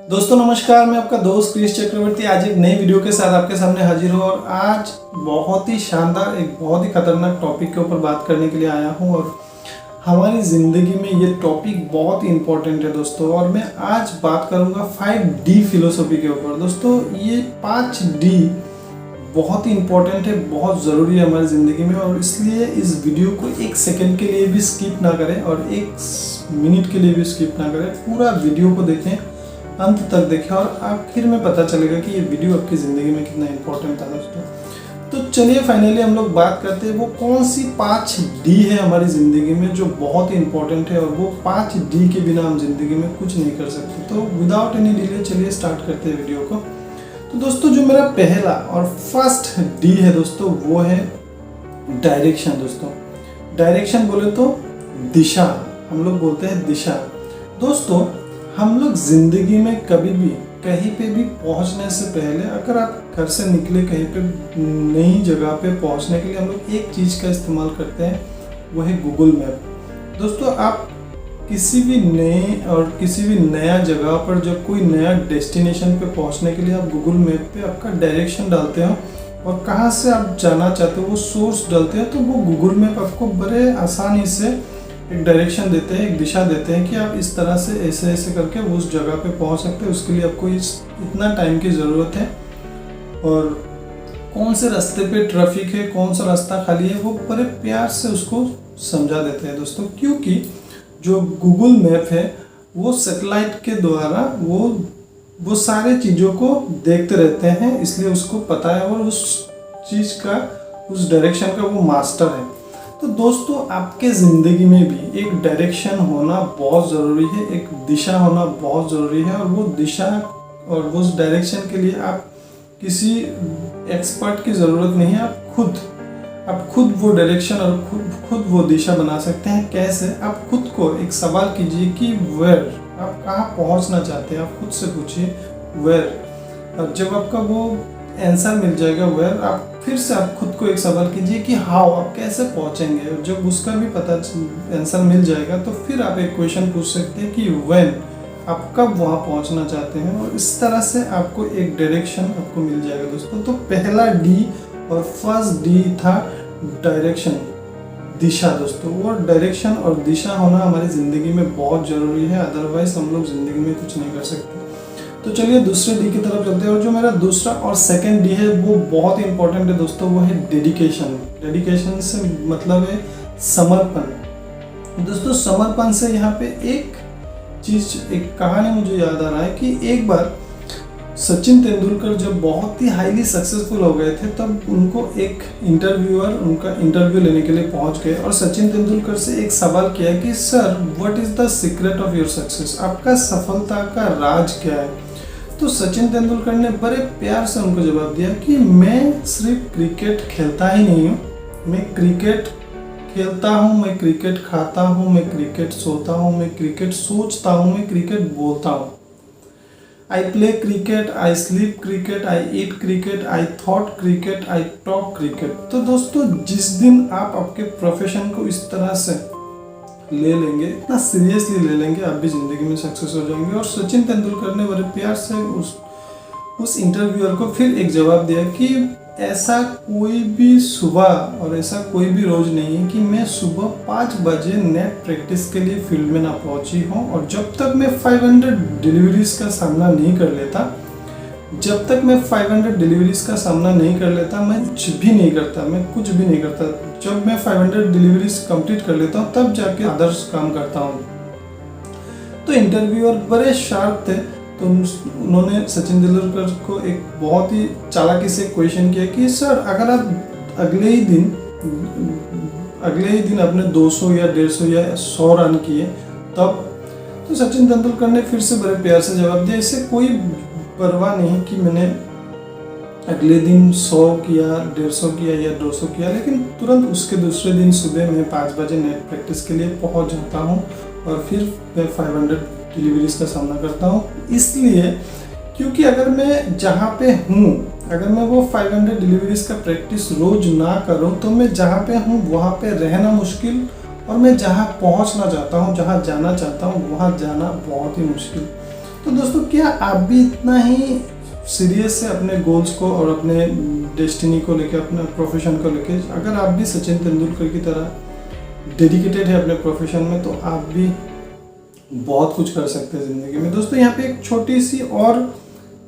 दोस्तों नमस्कार, मैं आपका दोस्त क्रिश चक्रवर्ती आज एक नई वीडियो के साथ आपके सामने हाजिर हूँ और आज बहुत ही शानदार एक बहुत ही खतरनाक टॉपिक के ऊपर बात करने के लिए आया हूँ। और हमारी ज़िंदगी में ये टॉपिक बहुत ही इम्पोर्टेंट है दोस्तों। और मैं आज बात करूँगा 5D फिलोसॉफी के ऊपर। दोस्तों ये 5D बहुत ही इम्पोर्टेंट है, बहुत ज़रूरी है हमारी ज़िंदगी में, और इसलिए इस वीडियो को एक सेकंड के लिए भी स्किप ना करें और एक मिनट के लिए भी स्किप ना करें। पूरा वीडियो को देखें, अंत तक देखें और आखिर में पता चलेगा कि ये वीडियो आपकी ज़िंदगी में कितना इम्पोर्टेंट था दोस्तों। तो चलिए फाइनली हम लोग बात करते हैं वो कौन सी 5D है हमारी ज़िंदगी में जो बहुत ही इम्पोर्टेंट है, और वो 5D के बिना हम ज़िंदगी में कुछ नहीं कर सकते। तो विदाउट एनी डिले चलिए स्टार्ट करते हैं वीडियो को। तो दोस्तों जो मेरा पहला और फर्स्ट D है दोस्तों वो है डायरेक्शन। दोस्तों डायरेक्शन बोले तो दिशा, हम लोग बोलते हैं दिशा। दोस्तों हम लोग ज़िंदगी में कभी भी कहीं पे भी पहुंचने से पहले, अगर आप घर से निकले कहीं पे नई जगह पे पहुंचने के लिए, हम लोग एक चीज़ का इस्तेमाल करते हैं, वो है गूगल मैप। दोस्तों आप किसी भी नया जगह पर जब कोई नया डेस्टिनेशन पे पहुंचने के लिए आप गूगल मैप पे आपका डायरेक्शन डालते हो और कहाँ से आप जाना चाहते हो वो सोर्स डालते हैं, तो वो गूगल मैप आपको बड़े आसानी से एक डायरेक्शन देते हैं, एक दिशा देते हैं कि आप इस तरह से ऐसे ऐसे करके उस जगह पे पहुंच सकते हैं। उसके लिए आपको इतना टाइम की ज़रूरत है, और कौन से रास्ते पे ट्रैफिक है, कौन सा रास्ता खाली है, वो बड़े प्यार से उसको समझा देते हैं दोस्तों। क्योंकि जो गूगल मैप है वो सैटेलाइट के द्वारा वो सारे चीज़ों को देखते रहते हैं, इसलिए उसको पता है और उस चीज़ का, उस डायरेक्शन का वो मास्टर है। तो दोस्तों आपके ज़िंदगी में भी एक डायरेक्शन होना बहुत ज़रूरी है, एक दिशा होना बहुत ज़रूरी है। और वो दिशा और उस डायरेक्शन के लिए आप किसी एक्सपर्ट की ज़रूरत नहीं है, आप खुद वो डायरेक्शन और खुद वो दिशा बना सकते हैं। कैसे? आप खुद को एक सवाल कीजिए कि वेयर, आप कहाँ पहुँचना चाहते हैं, आप खुद से पूछिए वेयर। और जब आपका वो आंसर मिल जाएगा वेयर, आप फिर से आप खुद को एक सवाल कीजिए कि हाउ, आप कैसे पहुंचेंगे। और जब उसका भी पता आंसर मिल जाएगा तो फिर आप एक क्वेश्चन पूछ सकते हैं कि व्हेन, आप कब वहां पहुंचना चाहते हैं, और इस तरह से आपको एक डायरेक्शन आपको मिल जाएगा दोस्तों। तो पहला D और फर्स्ट D था डायरेक्शन, दिशा दोस्तों। और डायरेक्शन और दिशा होना हमारी ज़िंदगी में बहुत ज़रूरी है, अदरवाइज हम लोग ज़िंदगी में कुछ नहीं कर सकते। तो चलिए दूसरे D की तरफ चलते हैं। और जो मेरा दूसरा और सेकंड D है वो बहुत ही इंपॉर्टेंट है दोस्तों, वो है डेडिकेशन। डेडिकेशन से मतलब है समर्पण। दोस्तों समर्पण से यहाँ पे एक कहानी मुझे याद आ रहा है कि एक बार सचिन तेंदुलकर जब बहुत ही हाईली सक्सेसफुल हो गए थे, तब उनको एक इंटरव्यूअर उनका इंटरव्यू लेने के लिए पहुंच गए और सचिन तेंदुलकर से एक सवाल किया कि sir what is the secret of your success, आपका सफलता का राज क्या है। तो सचिन तेंदुलकर ने बड़े प्यार से उनको जवाब दिया कि मैं सिर्फ क्रिकेट खेलता ही नहीं हूँ, मैं क्रिकेट खेलता हूँ, मैं क्रिकेट खाता हूँ, मैं क्रिकेट सोता हूँ, मैं क्रिकेट सोचता हूँ, मैं क्रिकेट बोलता हूँ। I play cricket, I sleep cricket, I eat cricket, I thought cricket, I talk cricket. तो दोस्तों जिस दिन आप आपके प्रोफेशन को इस तरह से ले लेंगे, इतना सीरियसली ले लेंगे, आप भी ज़िंदगी में सक्सेस हो जाएंगे। और सचिन तेंदुलकर ने बड़े प्यार से उस इंटरव्यूअर को फिर एक जवाब दिया कि ऐसा कोई भी सुबह और ऐसा कोई भी रोज़ नहीं है कि मैं सुबह 5 बजे नेट प्रैक्टिस के लिए फील्ड में ना पहुंची हूँ, और जब तक मैं 500 डिलीवरीज का सामना नहीं कर लेता, मैं कुछ भी नहीं करता। जब मैं 500 डिलीवरीज कंप्लीट कर लेता हूँ तब जाके अदर्स काम करता हूँ। तो इंटरव्यूअर बड़े शार्प थे, तो उन्होंने सचिन तेंदुलकर को एक बहुत ही चालाकी से क्वेश्चन किया कि सर अगर आप अगले ही दिन अपने 200 या 150 या 100 रन किए तब। तो सचिन तेंदुलकर ने फिर से बड़े प्यार से जवाब दिया, इससे कोई परवाह नहीं कि मैंने अगले दिन 100 किया, 150 किया या 200 किया, लेकिन तुरंत उसके दूसरे दिन सुबह मैं 5 बजे नेट प्रैक्टिस के लिए पहुंच जाता हूं और फिर मैं 500 डिलीवरीज का सामना करता हूं। इसलिए क्योंकि अगर मैं जहां पे हूं, अगर मैं वो 500 डिलीवरीज का प्रैक्टिस रोज ना करूं, तो मैं जहां पे हूं वहां पे रहना मुश्किल, और मैं जहां पहुंचना चाहता हूं, जहां जाना चाहता हूं, वहां जाना बहुत ही मुश्किल। तो दोस्तों क्या आप भी इतना ही सीरियस है अपने गोल्स को और अपने डेस्टिनी को लेके, अपने प्रोफेशन को लेके? अगर आप भी सचिन तेंदुलकर की तरह डेडिकेटेड है अपने प्रोफेशन में, तो आप भी बहुत कुछ कर सकते हैं ज़िंदगी में। दोस्तों यहाँ पे एक छोटी सी और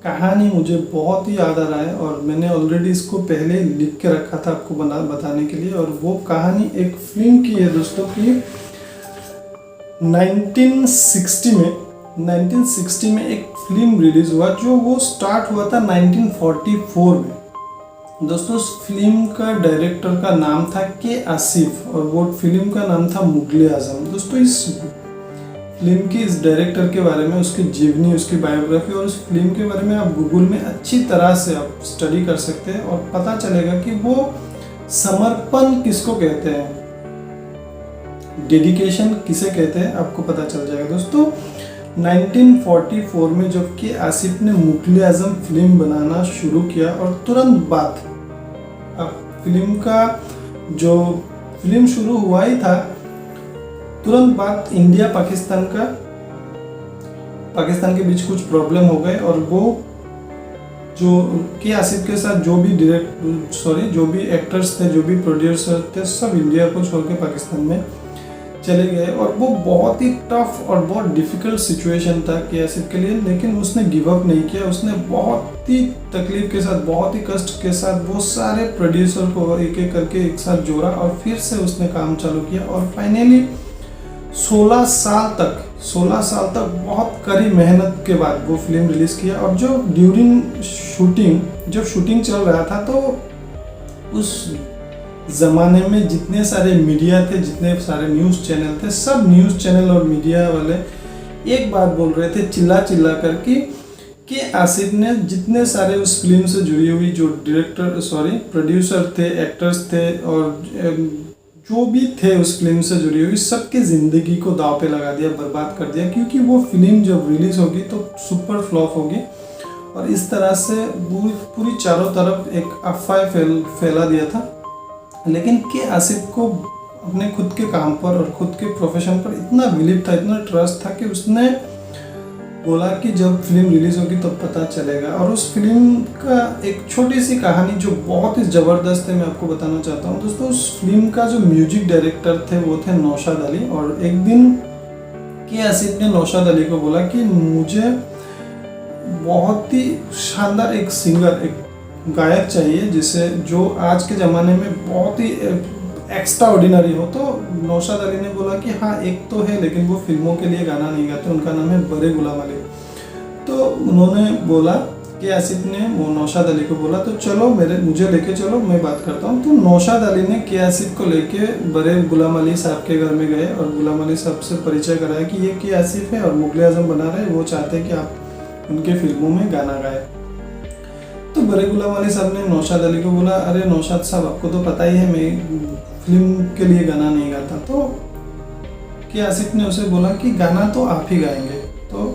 कहानी मुझे बहुत ही याद आ रहा है, और मैंने ऑलरेडी इसको पहले लिख के रखा था आपको बताने के लिए। और वो कहानी एक फिल्म की है दोस्तों की 1960 में एक फिल्म रिलीज हुआ, जो वो स्टार्ट हुआ था 1944 में। दोस्तों उस फिल्म का डायरेक्टर का नाम था के आसिफ, और वो फिल्म का नाम था मुगले आजम। दोस्तों इस फिल्म की, इस डायरेक्टर के बारे में, उसकी जीवनी, उसकी बायोग्राफी और उस फिल्म के बारे में आप गूगल में अच्छी तरह से आप स्टडी कर सकते हैं, और पता चलेगा कि वो समर्पण किसको कहते हैं, डेडिकेशन किसे कहते हैं, आपको पता चल जाएगा। दोस्तों 1944 में जब कि आसिफ ने मुगले आजम फिल्म बनाना शुरू किया, और तुरंत बाद, अब फिल्म का जो फिल्म शुरू हुआ ही था, तुरंत बाद इंडिया पाकिस्तान के बीच कुछ प्रॉब्लम हो गए, और वो जो के आसिफ के साथ जो भी एक्टर्स थे, जो भी प्रोड्यूसर थे, सब इंडिया को छोड़ के पाकिस्तान में चले गए। और वो बहुत ही टफ और बहुत डिफिकल्ट सिचुएशन था के आसिफ के लिए, लेकिन उसने गिव अप नहीं किया। उसने बहुत ही तकलीफ के साथ, बहुत ही कष्ट के साथ वो सारे प्रोड्यूसर को एक एक करके एक साथ जोड़ा, और फिर से उसने काम चालू किया, और फाइनली 16 साल तक बहुत कड़ी मेहनत के बाद वो फिल्म रिलीज किया। और जो जब शूटिंग चल रहा था, तो उस ज़माने में जितने सारे मीडिया थे, जितने सारे न्यूज़ चैनल थे, सब न्यूज़ चैनल और मीडिया वाले एक बात बोल रहे थे चिल्ला कर कि आसिफ ने जितने सारे उस फिल्म से जुड़ी हुई जो प्रोड्यूसर थे, एक्टर्स थे, और जो भी थे उस फिल्म से जुड़ी हुई, सबकी ज़िंदगी को दांव पे लगा दिया, बर्बाद कर दिया, क्योंकि वो फिल्म जब रिलीज़ होगी तो सुपर फ्लॉप होगी। और इस तरह से पूरी चारों तरफ एक अफवाह फैला दिया था। लेकिन के आसिफ को अपने खुद के काम पर और खुद के प्रोफेशन पर इतना बिलीव था, इतना ट्रस्ट था, कि उसने बोला कि जब फिल्म रिलीज होगी तो पता चलेगा। और उस फिल्म का एक छोटी सी कहानी जो बहुत ही ज़बरदस्त है, मैं आपको बताना चाहता हूँ। दोस्तों उस फिल्म का जो म्यूजिक डायरेक्टर थे वो थे नौशाद अली। और एक दिन के आसिफ ने नौशाद अली को बोला कि मुझे बहुत ही शानदार एक सिंगर, एक गायक चाहिए, जो आज के ज़माने में बहुत ही एक्स्ट्रा ऑर्डिनरी हो। तो नौशाद अली ने बोला कि हाँ एक तो है, लेकिन वो फिल्मों के लिए गाना नहीं गाते, उनका नाम है बड़े गुलाम अली। तो उन्होंने बोला कि आसिफ ने वो नौशाद अली को बोला, तो चलो मुझे लेके चलो, मैं बात करता हूँ। तो नौशाद अली ने के आसिफ को लेके बड़े गुलाम अली साहब के घर में गए, और गुलाम अली साहब से परिचय कराया कि ये के आसिफ है और मुगले आजम बना रहे, वो चाहते हैं कि आप उनके फिल्मों में गाना गाए। तो बड़े गुलाम अली साहब ने नौशाद अली को बोला, अरे नौशाद साहब आपको तो पता ही है मैं फिल्म के लिए गाना नहीं गाता। तो के आसिफ ने उसे बोला कि गाना तो आप ही गाएंगे। तो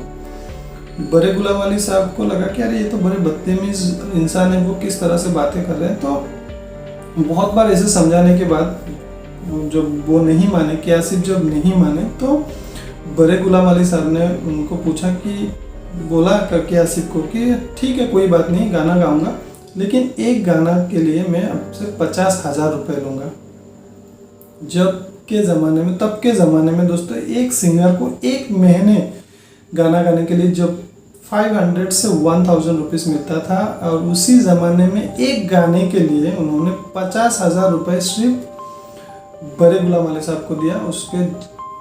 बड़े गुलाम अली साहब को लगा कि अरे ये तो बड़े बदतमीज इंसान है, वो किस तरह से बातें कर रहे हैं। तो बहुत बार ऐसे समझाने के बाद जब वो नहीं माने, के आसिफ जब नहीं माने, तो बड़े गुलाम अली साहब ने उनको पूछा कि बोला के आसिफ को कि ठीक है कोई बात नहीं, गाना गाऊंगा, लेकिन एक गाना के लिए मैं आपसे 50,000 रुपये लूँगा। तब के ज़माने में दोस्तों एक सिंगर को एक महीने गाना गाने के लिए जब 500 से 1000 रुपीज़ मिलता था, और उसी ज़माने में एक गाने के लिए उन्होंने 50,000 रुपये सिर्फ बड़े गुलाम अली साहब को दिया। उसके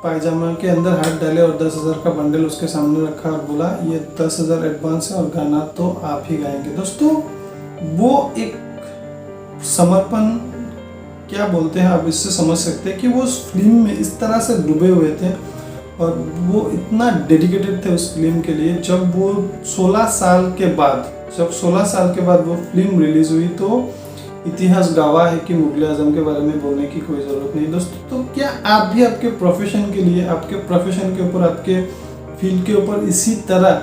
पायजामा के अंदर हाथ डाले और 10,000 का बंडल उसके सामने रखा और बोला ये 10,000 एडवांस है और गाना तो आप ही गाएंगे। दोस्तों वो एक समर्पण क्या बोलते हैं आप इससे समझ सकते हैं कि वो उस फिल्म में इस तरह से डूबे हुए थे, और वो इतना डेडिकेटेड थे उस फिल्म के लिए। जब वो 16 साल के बाद वो फिल्म रिलीज हुई, तो इतिहास गवाह है कि मुगले आजम के बारे में बोलने की कोई ज़रूरत नहीं दोस्तों। तो क्या आप भी आपके प्रोफेशन के लिए, आपके प्रोफेशन के ऊपर, आपके फील्ड के ऊपर इसी तरह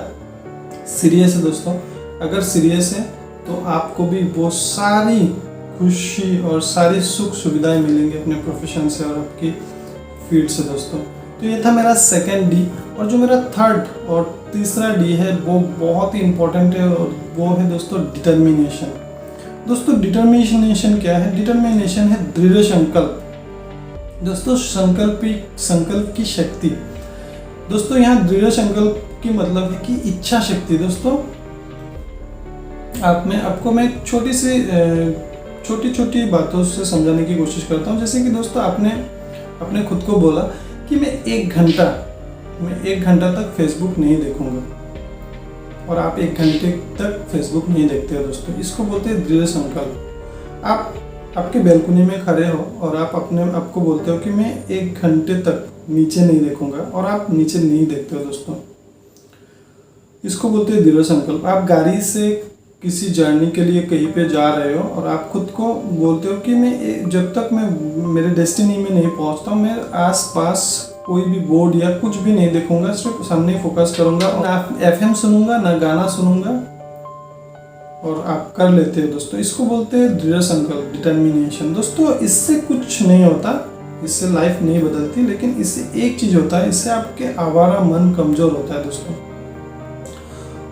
सीरियस है दोस्तों? अगर सीरियस है तो आपको भी वो सारी खुशी और सारी सुख सुविधाएं मिलेंगी अपने प्रोफेशन से और आपकी फील्ड से दोस्तों। तो ये था मेरा सेकेंड डी। और जो मेरा थर्ड और तीसरा डी है वो बहुत ही इम्पोर्टेंट है, और वो है दोस्तों डिटर्मिनेशन। दोस्तों डिटर्मिनेशन क्या है? डिटर्मिनेशन है दृढ़ संकल्प। दोस्तों संकल्प की शक्ति। दोस्तों यहाँ दृढ़ संकल्प की मतलब है कि इच्छा शक्ति। दोस्तों आपको मैं छोटी छोटी बातों से समझाने की कोशिश करता हूँ। जैसे कि दोस्तों आपने खुद को बोला कि मैं एक घंटा तक फेसबुक नहीं देखूंगा, और आप 1 घंटे तक फेसबुक नहीं देखते हो दोस्तों। इसको बोलते हैं दृढ़ संकल्प। आपके बैल्कनी में खड़े हो और आप आपको बोलते हो कि मैं 1 घंटे तक नीचे नहीं देखूंगा, और आप नीचे नहीं देखते हो दोस्तों। इसको बोलते हैं दृढ़ संकल्प। आप गाड़ी से किसी जर्नी के लिए कहीं पे जा रहे हो और आप खुद को बोलते हो कि मैं जब तक मैं मेरे डेस्टिनी में नहीं पहुंचता हूँ, मैं आसपास कोई भी बोर्ड या कुछ भी नहीं देखूंगा, सिर्फ सामने फोकस करूंगा, और आप FM सुनूंगा ना गाना सुनूंगा, और आप कर लेते हो दोस्तों। इसको बोलते हैं दृढ़ संकल्प, डिटर्मिनेशन। दोस्तों इससे कुछ नहीं होता, इससे लाइफ नहीं बदलती, लेकिन इससे एक चीज होता है, इससे आपके आवारा मन कमजोर होता है दोस्तों,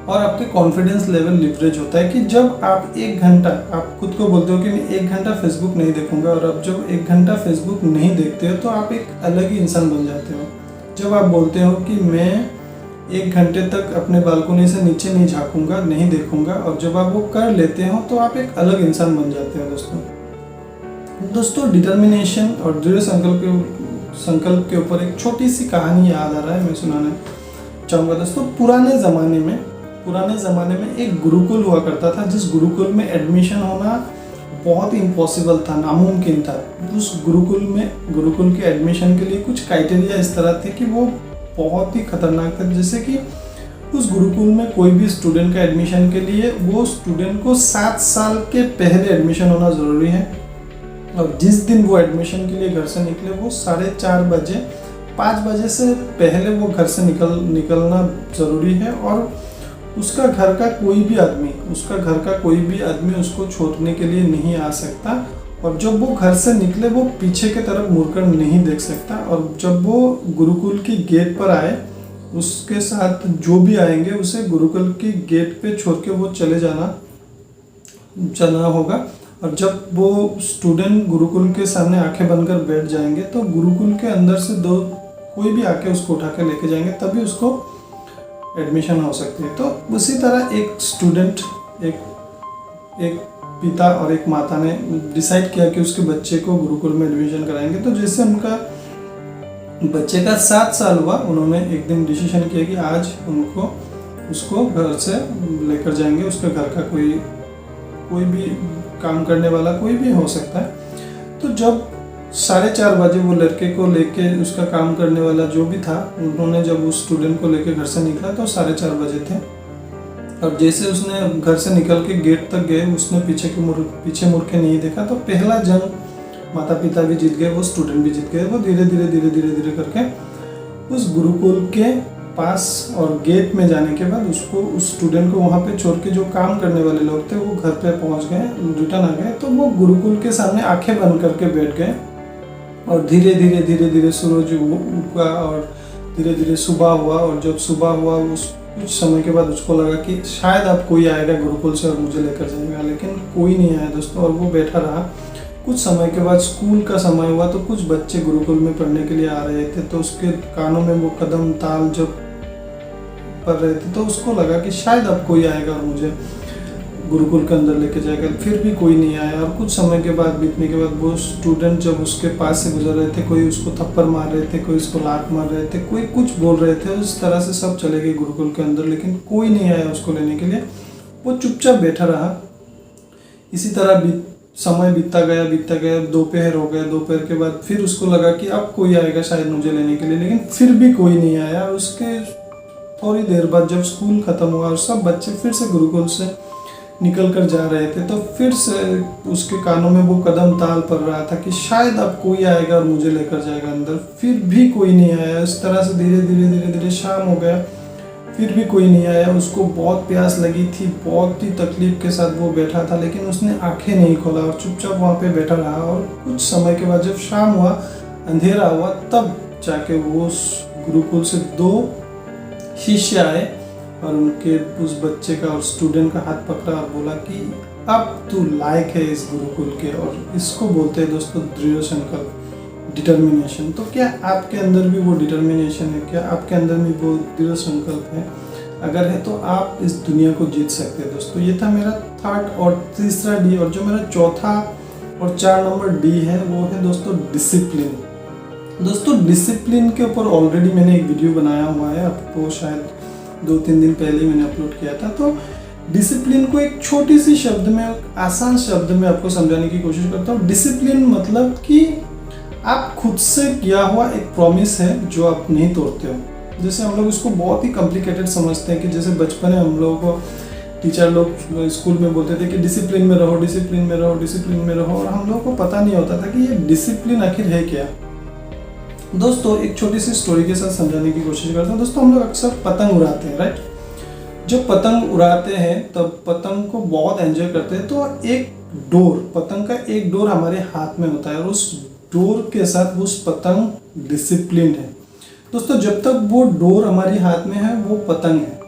और आपके कॉन्फिडेंस लेवल लिवरेज होता है। कि जब आप 1 घंटा, आप खुद को बोलते हो कि मैं 1 घंटा फेसबुक नहीं देखूंगा, और अब जब 1 घंटा फेसबुक नहीं देखते हो तो आप एक अलग ही इंसान बन जाते हो। जब आप बोलते हो कि मैं 1 घंटे तक अपने बालकनी से नीचे नहीं झाँकूंगा, नहीं देखूंगा, और जब आप वो कर लेते हो तो आप एक अलग इंसान बन जाते हो दोस्तों। डिटर्मिनेशन और दृढ़ संकल्प के ऊपर एक छोटी सी कहानी याद आ रहा है, मैं सुनाना चाहूँगा दोस्तों। पुराने ज़माने में एक गुरुकुल हुआ करता था, जिस गुरुकुल में एडमिशन होना बहुत ही इम्पॉसिबल था, नामुमकिन था। उस गुरुकुल के एडमिशन के लिए कुछ क्राइटेरिया इस तरह थे कि वो बहुत ही खतरनाक था। जैसे कि उस गुरुकुल में कोई भी स्टूडेंट का एडमिशन के लिए वो स्टूडेंट को 7 साल के पहले एडमिशन होना ज़रूरी है, और जिस दिन वो एडमिशन के लिए घर से निकले वो 4:30 बजे, 5 बजे से पहले वो घर से निकलना ज़रूरी है, और उसका घर का कोई भी आदमी उसको छोड़ने के लिए नहीं आ सकता, और जब वो घर से निकले वो पीछे की तरफ मुड़कर नहीं देख सकता, और जब वो गुरुकुल की गेट पर आए उसके साथ जो भी आएंगे उसे गुरुकुल की गेट पे छोड़ के वो चले जाना होगा। और जब वो स्टूडेंट गुरुकुल के सामने आंखें बनकर बैठ जाएंगे तो गुरुकुल के अंदर से कोई भी आके उसको उठा के लेके जाएंगे, तभी उसको एडमिशन हो सकती है। तो उसी तरह एक स्टूडेंट, एक पिता और एक माता ने डिसाइड किया कि उसके बच्चे को गुरुकुल में एडमिशन कराएंगे। तो जैसे उनका बच्चे का 7 साल हुआ, उन्होंने एक दिन डिसीजन किया कि आज उसको घर से लेकर जाएंगे। उसके घर का कोई भी काम करने वाला कोई भी हो सकता है। तो जब 4:30 बजे वो लड़के को लेके, उसका काम करने वाला जो भी था, उन्होंने जब उस स्टूडेंट को लेके घर से निकला तो 4:30 बजे थे, और जैसे उसने घर से निकल के गेट तक गए, उसने पीछे मुड़ के नहीं देखा। तो पहला जंग माता पिता भी जीत गए, वो स्टूडेंट भी जीत गए। वो धीरे धीरे करके उस गुरुकुल के पास और गेट में जाने के बाद उस स्टूडेंट को वहाँ पे छोड़ के जो काम करने वाले लोग थे वो घर पे पहुँच गए, रिटर्न आ गए। तो वो गुरुकुल के सामने आंखें बंद करके बैठ गए, और धीरे धीरे सूरज उगा, और धीरे धीरे सुबह हुआ। और जब सुबह हुआ कुछ समय के बाद उसको लगा कि शायद अब कोई आएगा गुरुकुल से और मुझे लेकर जाएगा, लेकिन कोई नहीं आया दोस्तों, और वो बैठा रहा। कुछ समय के बाद स्कूल का समय हुआ, तो कुछ बच्चे गुरुकुल में पढ़ने के लिए आ रहे थे, तो उसके कानों में वो कदम ताल जब पढ़ रहे थे, तो उसको लगा कि शायद अब कोई आएगा और मुझे गुरुकुल के अंदर लेके जाएगा। फिर भी कोई नहीं आया, और कुछ समय के बाद बीतने के बाद वो स्टूडेंट जब उसके पास से गुजर रहे थे, कोई उसको थप्पड़ मार रहे थे, कोई उसको लात मार रहे थे, कोई कुछ बोल रहे थे, उस तरह से सब चले गए गुरुकुल के अंदर, लेकिन कोई नहीं आया उसको लेने के लिए। वो चुपचाप बैठा रहा। इसी तरह समय बीतता गया, दोपहर हो गया। दोपहर के बाद फिर उसको लगा कि अब कोई आएगा शायद मुझे लेने के लिए, लेकिन फिर भी कोई नहीं आया। उसके थोड़ी देर बाद जब स्कूल खत्म हुआ और सब बच्चे फिर से गुरुकुल से निकल कर जा रहे थे, तो फिर से उसके कानों में वो कदम ताल पड़ रहा था कि शायद अब कोई आएगा और मुझे लेकर जाएगा अंदर। फिर भी कोई नहीं आया। इस तरह से धीरे धीरे शाम हो गया, फिर भी कोई नहीं आया। उसको बहुत प्यास लगी थी, बहुत ही तकलीफ के साथ वो बैठा था, लेकिन उसने आंखें नहीं खोला और चुपचाप वहाँ पे बैठा रहा। और कुछ समय के बाद जब शाम हुआ, अंधेरा हुआ, तब जाके वो उस गुरुकुल से 2 शिष्य आए और उनके उस बच्चे का और स्टूडेंट का हाथ पकड़ा और बोला कि अब तू लायक है इस गुरुकुल के। और इसको बोलते हैं दोस्तों दृढ़ संकल्प, डिटर्मिनेशन। तो क्या आपके अंदर भी वो डिटर्मिनेशन है? क्या आपके अंदर भी वो दृढ़ संकल्प है? अगर है तो आप इस दुनिया को जीत सकते हैं दोस्तों। ये था मेरा 3rd और तीसरा डी। और जो मेरा चौथा और 4 नंबर डी है वो है दोस्तों डिसिप्लिन। दोस्तों डिसिप्लिन के ऊपर ऑलरेडी मैंने एक वीडियो बनाया हुआ है, आपको शायद 2-3 दिन पहले मैंने अपलोड किया था। तो डिसिप्लिन को एक छोटी सी शब्द में, आसान शब्द में आपको समझाने की कोशिश करता हूँ। डिसिप्लिन मतलब कि आप खुद से किया हुआ एक प्रॉमिस है जो आप नहीं तोड़ते हो। जैसे हम लोग इसको बहुत ही कॉम्प्लिकेटेड समझते हैं कि जैसे बचपन में हम लोगों को टीचर लोग स्कूल में बोलते थे कि डिसिप्लिन में रहो, डिसिप्लिन में रहो, डिसिप्लिन में रहो, और हम लोगों को पता नहीं होता था कि ये डिसिप्लिन आखिर है क्या। दोस्तों एक छोटी सी स्टोरी के साथ समझाने की कोशिश करता हूँ। दोस्तों हम लोग अक्सर पतंग उड़ाते हैं, राइट? जब पतंग उड़ाते हैं तब पतंग को बहुत एंजॉय करते हैं। तो एक डोर, पतंग का एक डोर हमारे हाथ में होता है और उस डोर के साथ उस पतंग डिसिप्लिन है। दोस्तों जब तक वो डोर हमारे हाथ में है वो पतंग है।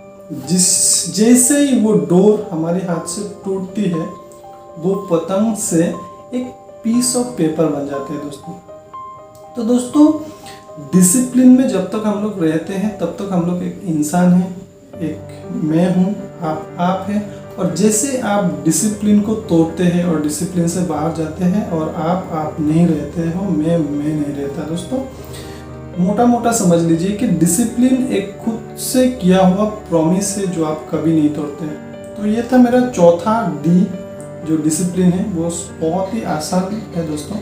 जैसे ही वो डोर हमारे हाथ से टूटती है वो पतंग से एक पीस ऑफ पेपर बन जाते हैं दोस्तों। तो दोस्तों डिसिप्लिन में जब तक हम लोग रहते हैं तब तक हम लोग एक इंसान है, एक मैं हूँ, आप हैं। और जैसे आप डिसिप्लिन को तोड़ते हैं और डिसिप्लिन से बाहर जाते हैं और आप नहीं रहते हो, मैं नहीं रहता। दोस्तों मोटा मोटा समझ लीजिए कि डिसिप्लिन एक खुद से किया हुआ प्रॉमिस है जो आप कभी नहीं तोड़ते हैं। तो ये था मेरा चौथा डी जो डिसिप्लिन है, वो बहुत ही आसान है दोस्तों।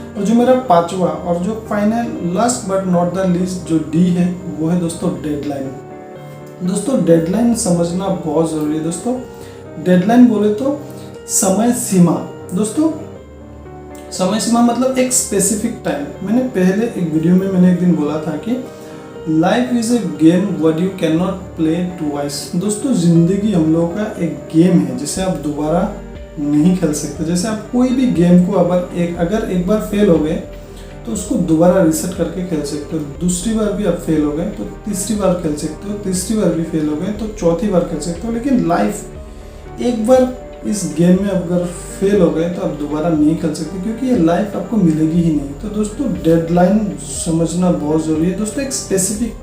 और जो मेरा 5वां और जो final last but not the least जो डी है वो है दोस्तों डेडलाइन। दोस्तों डेडलाइन समझना बहुत ज़रूरी है। दोस्तों डेडलाइन बोले तो समय सीमा। दोस्तों समय सीमा मतलब एक स्पेसिफिक टाइम। मैंने पहले एक वीडियो में मैंने एक दिन बोला था कि life is a game what you can not play twice. दोस्तों जिंदगी हम लोगों का एक गेम है जिसे आप दोबारा नहीं खेल सकते। जैसे आप कोई भी गेम को अगर एक बार फेल हो गए तो उसको दोबारा रिसेट करके खेल सकते हो। दूसरी बार भी आप फेल हो गए तो तीसरी बार खेल सकते हो, तीसरी बार भी फेल हो गए तो चौथी बार खेल सकते हो। लेकिन लाइफ एक बार इस गेम में अगर फेल हो गए तो आप दोबारा नहीं खेल सकते, क्योंकि ये लाइफ आपको मिलेगी ही नहीं। तो दोस्तों डेडलाइन समझना बहुत ज़रूरी है। दोस्तों एक स्पेसिफिक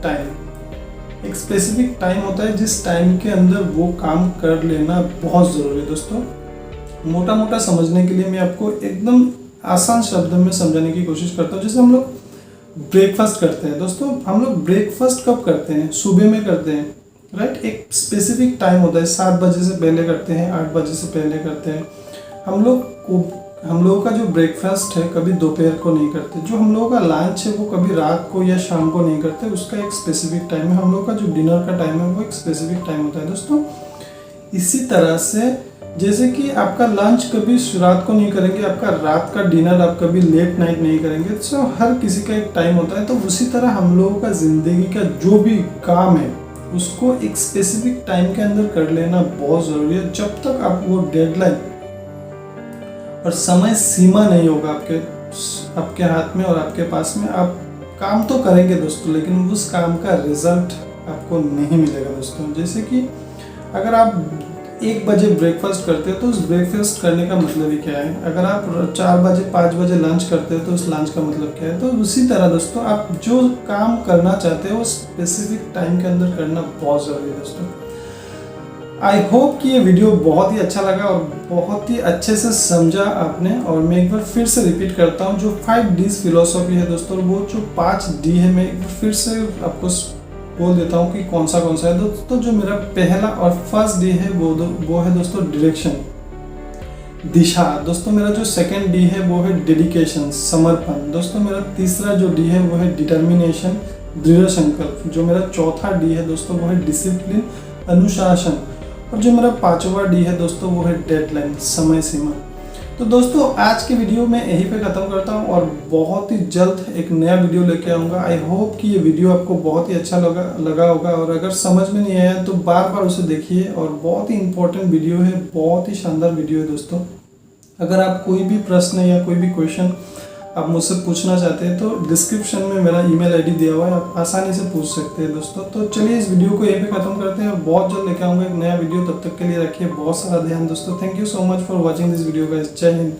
टाइम होता है जिस टाइम के अंदर वो काम कर लेना बहुत ज़रूरी है। दोस्तों मोटा मोटा समझने के लिए मैं आपको एकदम आसान शब्द में समझाने की कोशिश करता हूँ। जैसे हम लोग ब्रेकफास्ट करते हैं। दोस्तों हम लोग ब्रेकफास्ट कब करते हैं? सुबह में करते हैं, राइट? एक स्पेसिफिक टाइम होता है, 7 बजे से पहले करते हैं, 8 बजे से पहले करते हैं। हम लोगों का जो ब्रेकफास्ट है कभी दोपहर को नहीं करते। जो हम लोगों का लंच है वो कभी रात को या शाम को नहीं करते, उसका एक स्पेसिफिक टाइम है। हम लोग का जो डिनर का टाइम है वो एक स्पेसिफिक टाइम होता है। दोस्तों इसी तरह से जैसे कि आपका लंच कभी रात को नहीं करेंगे, आपका रात का डिनर आप कभी लेट नाइट नहीं करेंगे। तो हर किसी का एक टाइम होता है। तो उसी तरह हम लोगों का ज़िंदगी का जो भी काम है उसको एक स्पेसिफिक टाइम के अंदर कर लेना बहुत ज़रूरी है। जब तक आप वो डेडलाइन और समय सीमा नहीं होगा आपके हाथ में और आपके पास में, आप काम तो करेंगे दोस्तों, लेकिन उस काम का रिजल्ट आपको नहीं मिलेगा दोस्तों। जैसे कि अगर आप 1 बजे ब्रेकफास्ट करते हो तो उस ब्रेकफास्ट करने का मतलब ही क्या है? अगर आप 4 बजे 5 बजे लंच करते हो तो उस लंच का मतलब क्या है? तो उसी तरह दोस्तों आप जो काम करना चाहते हो वो स्पेसिफिक टाइम के अंदर करना बहुत ज़रूरी है दोस्तों। आई होप कि ये वीडियो बहुत ही अच्छा लगा और बहुत ही अच्छे से समझा आपने। और मैं एक बार फिर से रिपीट करता हूँ, जो 5 Ds फिलोसॉफी है दोस्तों, वो जो 5 D है मैं एक बार फिर से आपको बोल देता हूँ कि कौन सा है। दोस्तों जो मेरा पहला और फर्स्ट डी है वो है दोस्तों डायरेक्शन, दिशा। दोस्तों मेरा जो सेकंड डी है वो है डेडिकेशन, समर्पण। दोस्तों मेरा तीसरा जो डी है वो है डिटर्मिनेशन, दृढ़ संकल्प। जो मेरा चौथा डी है दोस्तों वो है डिसिप्लिन, अनुशासन। और जो मेरा 5वां डी है दोस्तों वो है डेडलाइन, समय सीमा। तो दोस्तों आज के वीडियो में यहीं पे ख़त्म करता हूँ और बहुत ही जल्द एक नया वीडियो लेके आऊँगा। आई होप कि ये वीडियो आपको बहुत ही अच्छा लगा होगा। और अगर समझ में नहीं आया तो बार बार उसे देखिए। और बहुत ही इंपॉर्टेंट वीडियो है, बहुत ही शानदार वीडियो है दोस्तों। अगर आप कोई भी प्रश्न या कोई भी क्वेश्चन आप मुझसे पूछना चाहते हैं तो डिस्क्रिप्शन में मेरा ईमेल आईडी दिया हुआ है, आप आसानी से पूछ सकते हैं दोस्तों। तो चलिए इस वीडियो को यहीं पे ख़त्म करते हैं, बहुत जल्द लेके आऊँगा एक नया वीडियो, तब तक के लिए रखिए बहुत सारा ध्यान दोस्तों। Thank you so much for watching this video guys, जय हिंद।